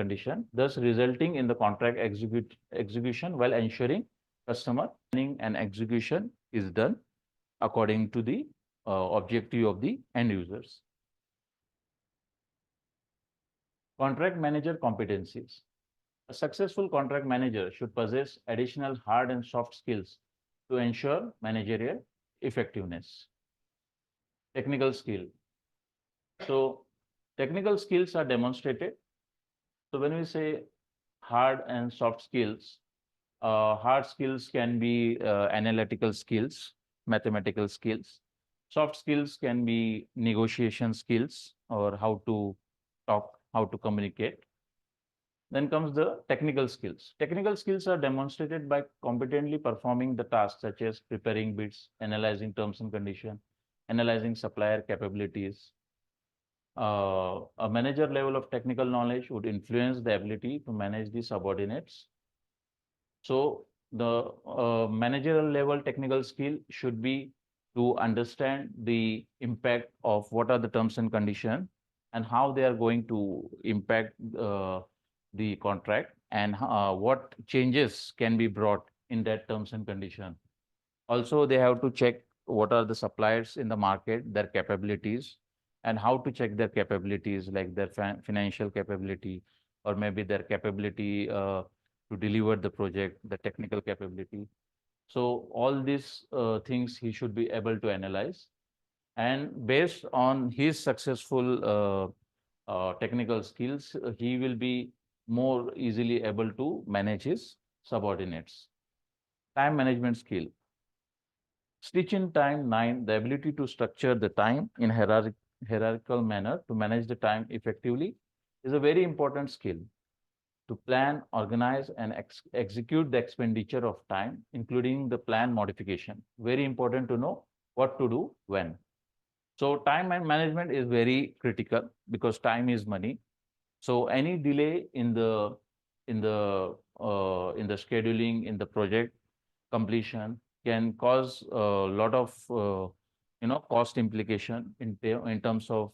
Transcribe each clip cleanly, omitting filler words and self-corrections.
condition, thus resulting in the contract execution while ensuring customer planning and execution is done according to the objective of the end users. Contract manager competencies. A successful contract manager should possess additional hard and soft skills to ensure managerial effectiveness. Technical skill. So technical skills are demonstrated. So when we say hard and soft skills, hard skills can be analytical skills, mathematical skills. Soft skills can be negotiation skills or how to talk, how to communicate. Then comes the technical skills. Technical skills are demonstrated by competently performing the tasks such as preparing bids, analyzing terms and conditions, analyzing supplier capabilities. A manager level of technical knowledge would influence the ability to manage the subordinates. So the managerial level technical skill should be to understand the impact of what are the terms and conditions and how they are going to impact the contract and what changes can be brought in that terms and condition. Also, they have to check what are the suppliers in the market, their capabilities, and how to check their capabilities, like their financial capability, or maybe their capability to deliver the project, the technical capability. So all these things he should be able to analyze. And based on his successful technical skills, he will be more easily able to manage his subordinates. Time management skill. Stitch in time 9, the ability to structure the time in hierarchical manner to manage the time effectively is a very important skill. To plan, organize, and execute the expenditure of time, including the plan modification. Very important to know what to do when. So time management is very critical because time is money. So any delay in the scheduling, in the project completion can cause a lot of cost implication in terms of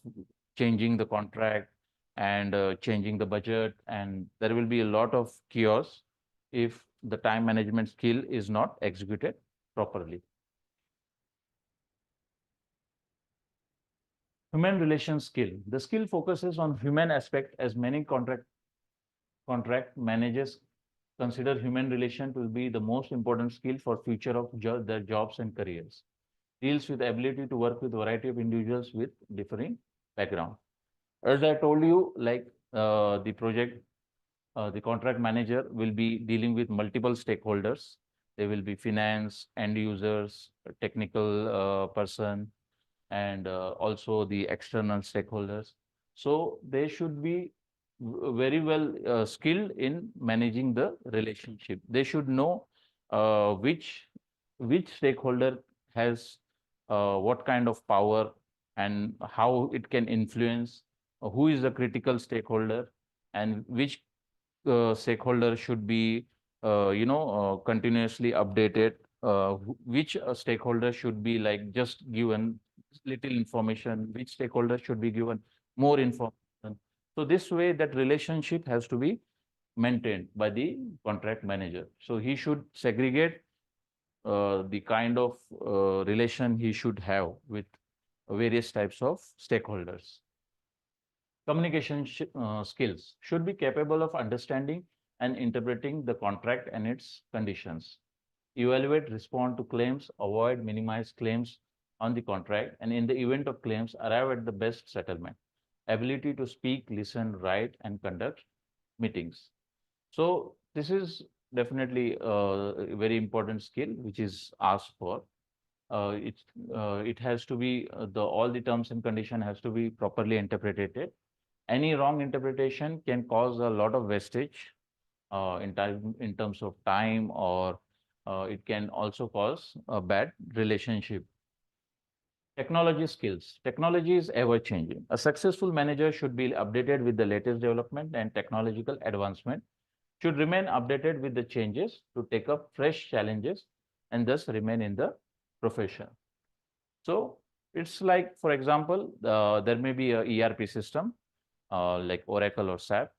changing the contract and changing the budget, and there will be a lot of chaos if the time management skill is not executed properly. Human relations skill. The skill focuses on human aspect, as many contract managers consider human relation to be the most important skill for future of their jobs and careers. Deals with the ability to work with a variety of individuals with differing background. As I told you, like the contract manager will be dealing with multiple stakeholders. They will be finance, end users, technical person, and also the external stakeholders. So they should be very well skilled in managing the relationship. They should know which stakeholder has what kind of power and how it can influence, who is the critical stakeholder, and which stakeholder should be continuously updated, which stakeholder should be like just given little information, which stakeholder should be given more information. So this way that relationship has to be maintained by the contract manager. So he should segregate the kind of relation he should have with various types of stakeholders. Communication skills should be capable of understanding and interpreting the contract and its conditions. Evaluate, respond to claims, avoid, minimize claims on the contract, and in the event of claims, arrive at the best settlement. Ability to speak, listen, write, and conduct meetings. So this is definitely a very important skill which is asked for. It has to be all the terms and condition has to be properly interpreted. Any wrong interpretation can cause a lot of wastage in terms of time, or it can also cause a bad relationship. Technology skills. Technology is ever changing. A successful manager should be updated with the latest development and technological advancement, should remain updated with the changes to take up fresh challenges and thus remain in the profession. So it's like, for example, there may be a ERP system like Oracle or SAP,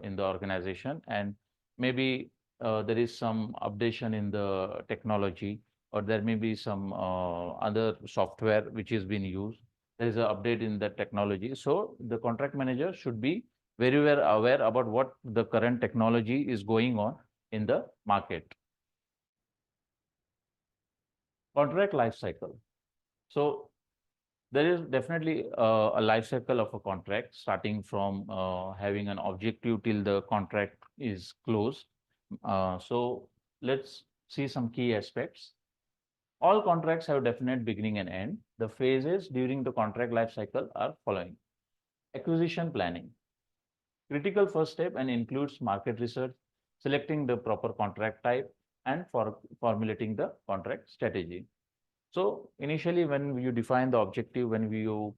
in the organization, and maybe there is some updation in the technology, or there may be some other software which is being used. There is an update in the technology. So the contract manager should be very well aware about what the current technology is going on in the market. Contract life cycle. So there is definitely a life cycle of a contract, starting from having an objective till the contract is closed. So let's see some key aspects. All contracts have definite beginning and end. The phases during the contract life cycle are following. Acquisition planning. Critical first step and includes market research, selecting the proper contract type, and formulating the contract strategy. So initially, when you define the objective, when you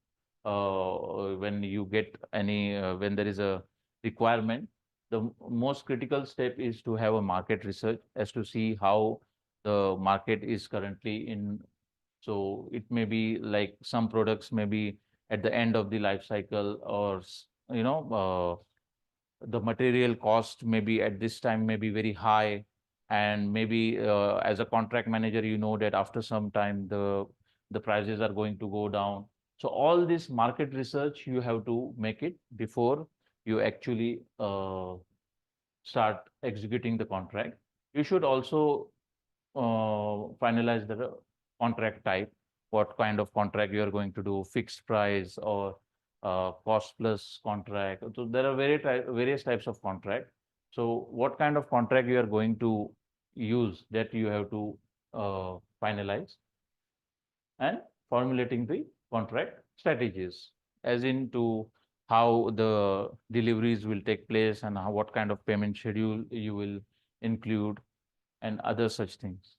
get any when there is a requirement, the most critical step is to have a market research as to see how the market is currently in. So it may be like some products may be at the end of the life cycle, or you know the material cost maybe at this time may be very high, and maybe as a contract manager, you know that after some time the prices are going to go down. So all this market research you have to make it before you actually start executing the contract. You should also finalize the contract type, what kind of contract you are going to do, fixed price or cost plus contract. So there are various types of contract. So what kind of contract you are going to use, that you have to finalize, and formulating the contract strategies, as into how the deliveries will take place, and what kind of payment schedule you will include, and other such things.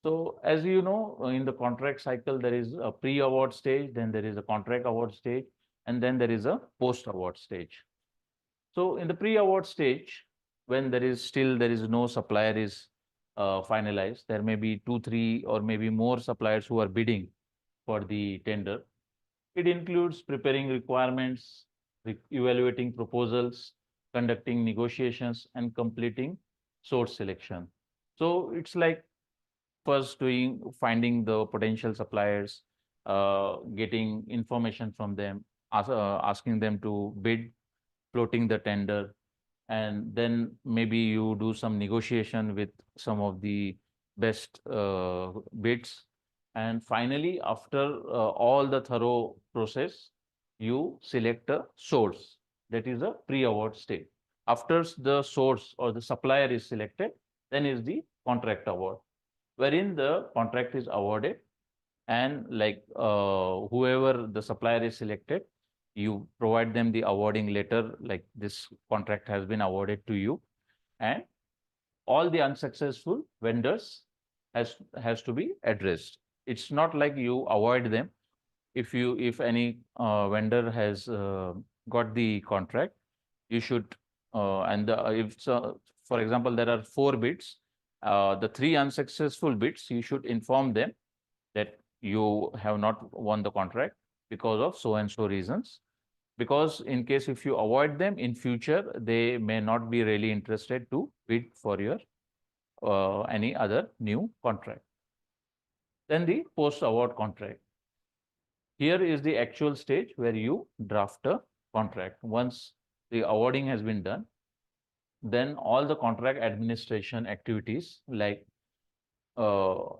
So as you know, in the contract cycle, there is a pre-award stage, then there is a contract award stage, and then there is a post-award stage. So in the pre-award stage, when there is no supplier is finalized, there may be 2, 3, or maybe more suppliers who are bidding for the tender. It includes preparing requirements, evaluating proposals, conducting negotiations, and completing source selection. So it's like first finding the potential suppliers, getting information from them, asking them to bid, floating the tender, and then maybe you do some negotiation with some of the best bids. And finally, after all the thorough process, you select a source. That is a pre-award stage. After the source or the supplier is selected, then is the contract award, wherein the contract is awarded, and like whoever the supplier is selected, you provide them the awarding letter, like this contract has been awarded to you, and all the unsuccessful vendors has to be addressed. It's not like you avoid them. If any vendor has got the contract, you should and the if so, for example, there are 4 bids, the 3 unsuccessful bids, you should inform them that you have not won the contract because of so and so reasons. Because in case if you avoid them in future, they may not be really interested to bid for your any other new contract. Then the post-award contract. Here is the actual stage where you draft a contract. Once the awarding has been done, then all the contract administration activities, like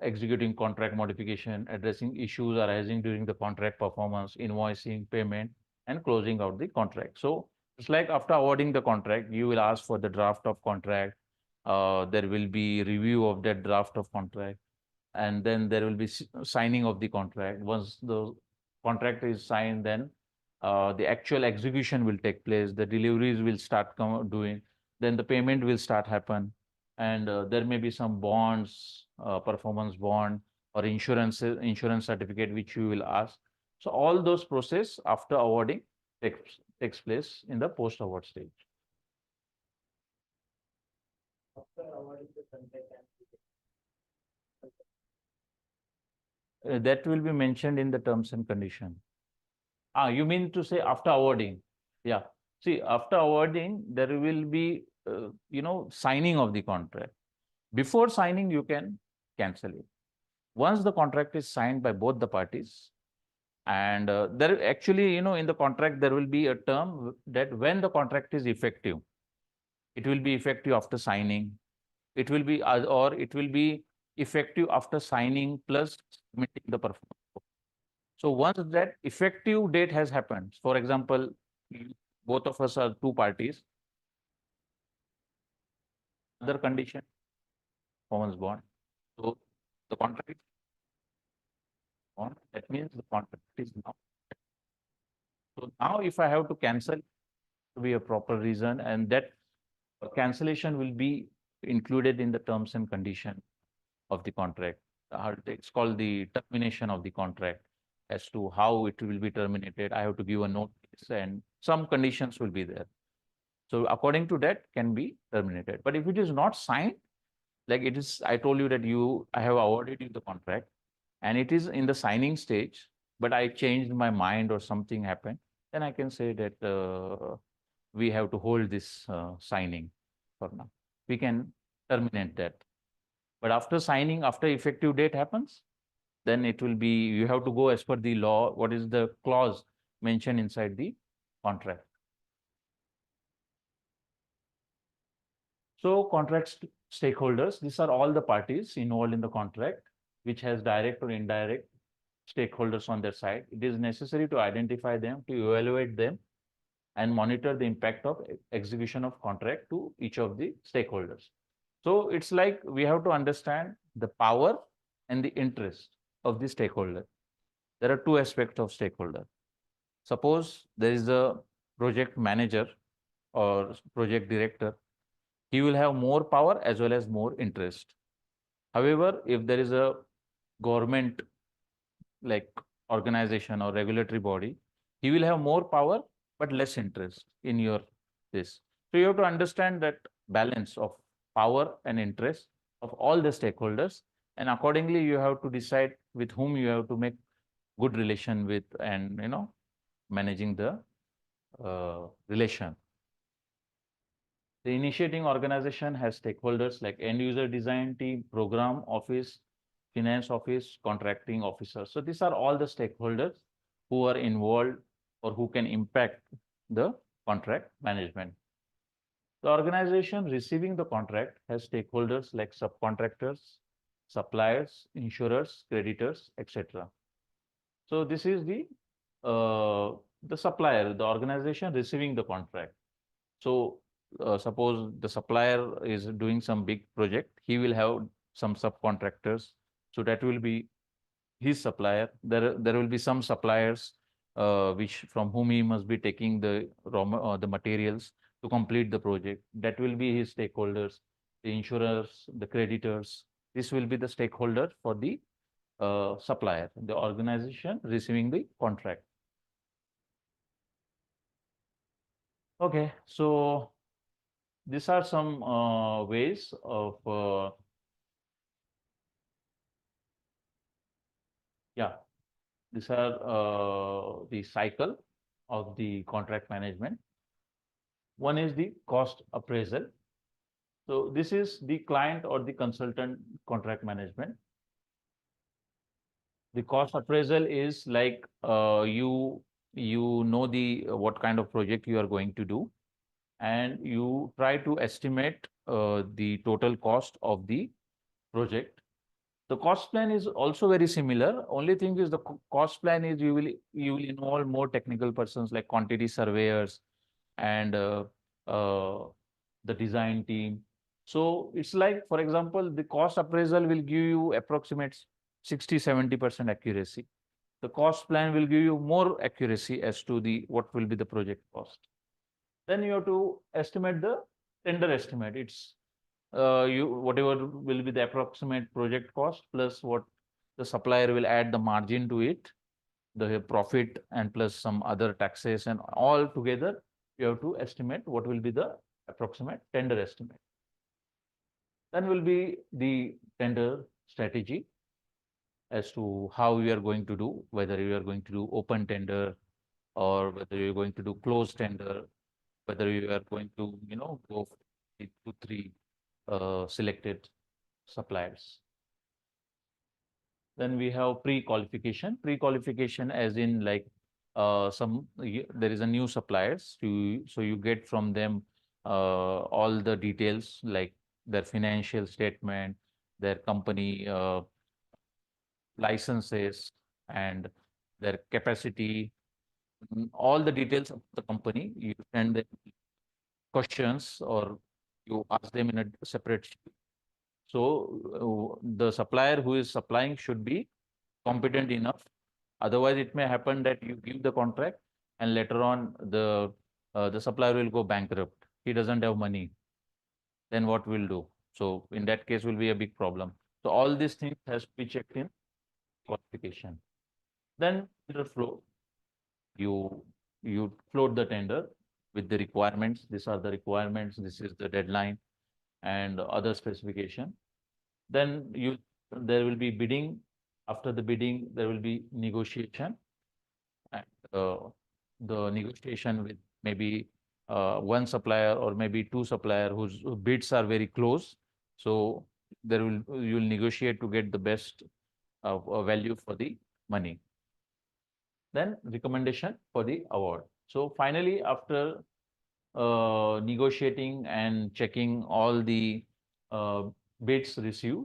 executing contract modification, addressing issues arising during the contract performance, invoicing, payment, and closing out the contract. So it's like after awarding the contract, you will ask for the draft of contract. There will be review of that draft of contract, and then there will be signing of the contract. Once the contract is signed, then the actual execution will take place. The deliveries will start doing. Then the payment will start happen, and there may be some bonds, performance bond, or insurance certificate which you will ask. So all those process after awarding takes place in the post award stage. After awarding the contract, that will be mentioned in the terms and condition. You mean to say after awarding? Yeah. See, after awarding, there will be, signing of the contract. Before signing, you can cancel it. Once the contract is signed by both the parties, and there actually, in the contract, there will be a term that when the contract is effective, it will be effective after signing. It will be, or it will be effective after signing plus submitting the performance. So once that effective date has happened, for example, both of us are two parties, other condition, performance bond. So the contract bond, that means the contract is now. So now if I have to cancel, to be a proper reason, and that cancellation will be included in the terms and condition of the contract. It's called the termination of the contract. As to how it will be terminated, I have to give a notice and some conditions will be there. So according to that can be terminated. But if it is not signed, like it is, I told you that I have awarded you the contract and it is in the signing stage, but I changed my mind or something happened, then I can say that we have to hold this signing for now. We can terminate that. But after signing, after effective date happens, then it will be, you have to go as per the law, what is the clause mentioned inside the contract. So contract stakeholders, these are all the parties involved in the contract, which has direct or indirect stakeholders on their side. It is necessary to identify them, to evaluate them, and monitor the impact of execution of contract to each of the stakeholders. So it's like we have to understand the power and the interest of the stakeholder. There are two aspects of stakeholder. Suppose there is a project manager or project director. He will have more power as well as more interest. However, if there is a government like organization or regulatory body, he will have more power but less interest in your this. So you have to understand that balance of power and interest of all the stakeholders, and accordingly you have to decide with whom you have to make good relation with, and managing the relation. The initiating organization has stakeholders like end user design team, program office, finance office, contracting officer. So these are all the stakeholders who are involved or who can impact the contract management. The organization receiving the contract has stakeholders like subcontractors, suppliers, insurers, creditors, etc. So this is the supplier, the organization receiving the contract. So suppose the supplier is doing some big project, he will have some subcontractors. So that will be his supplier. There will be some suppliers which from whom he must be taking the the materials to complete the project. That will be his stakeholders, the insurers, the creditors. This will be the stakeholder for the supplier, the organization receiving the contract. Okay, so these are some ways of these are the cycle of the contract management. One is the cost appraisal. So this is the client or the consultant contract management. The cost appraisal is like you know the what kind of project you are going to do, and you try to estimate the total cost of the project. The cost plan is also very similar. Only thing is the cost plan is you will involve more technical persons like quantity surveyors and the design team. So it's like, for example, the cost appraisal will give you approximate 60-70% accuracy. The cost plan will give you more accuracy as to what will be the project cost. Then you have to estimate the tender estimate. It's whatever will be the approximate project cost plus what the supplier will add the margin to it, the profit, and plus some other taxes, and all together you have to estimate what will be the approximate tender estimate. Then will be the tender strategy as to how you are going to do, whether you are going to do open tender or whether you're going to do closed tender. whether you are going to, go for 2, 3 selected suppliers. Then we have pre-qualification. Pre-qualification as in like there is a new suppliers, so you get from them all the details like their financial statement, their company licenses, and their capacity, all the details of the company. You send them questions or you ask them in a separate sheet. So the supplier who is supplying should be competent enough. Otherwise, it may happen that you give the contract and later on the supplier will go bankrupt. He doesn't have money. Then what will do? So in that case will be a big problem. So all these things has to be checked in qualification. Then tender flow. You float the tender with the requirements. These are the requirements. This is the deadline and other specification. Then there will be bidding. After the bidding, there will be negotiation. And the negotiation with maybe one supplier or maybe two supplier whose bids are very close. So you'll negotiate to get the best value for the money. Then recommendation for the award. So finally, after negotiating and checking all the bids received,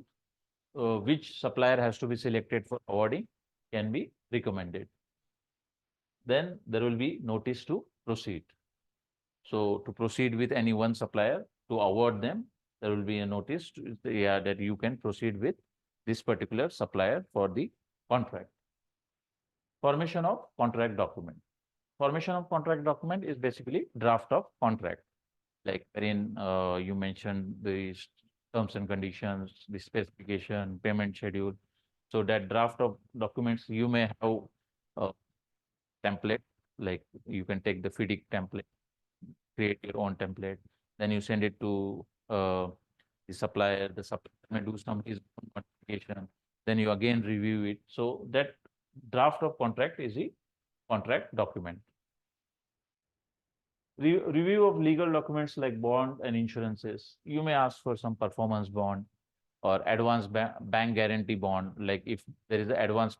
which supplier has to be selected for awarding can be recommended. Then there will be notice to proceed. So to proceed with any one supplier to award them, there will be a notice that you can proceed with this particular supplier for the contract. Formation of contract document. Formation of contract document is basically draft of contract, like wherein you mentioned the terms and conditions, the specification, payment schedule. So that draft of documents, you may have a template, like you can take the FIDIC template, create your own template, then you send it to the supplier may do some his own modification, then you again review it. So that draft of contract is the contract document. Review of legal documents like bond and insurances. You may ask for some performance bond or advance bank guarantee bond, like if there is an advance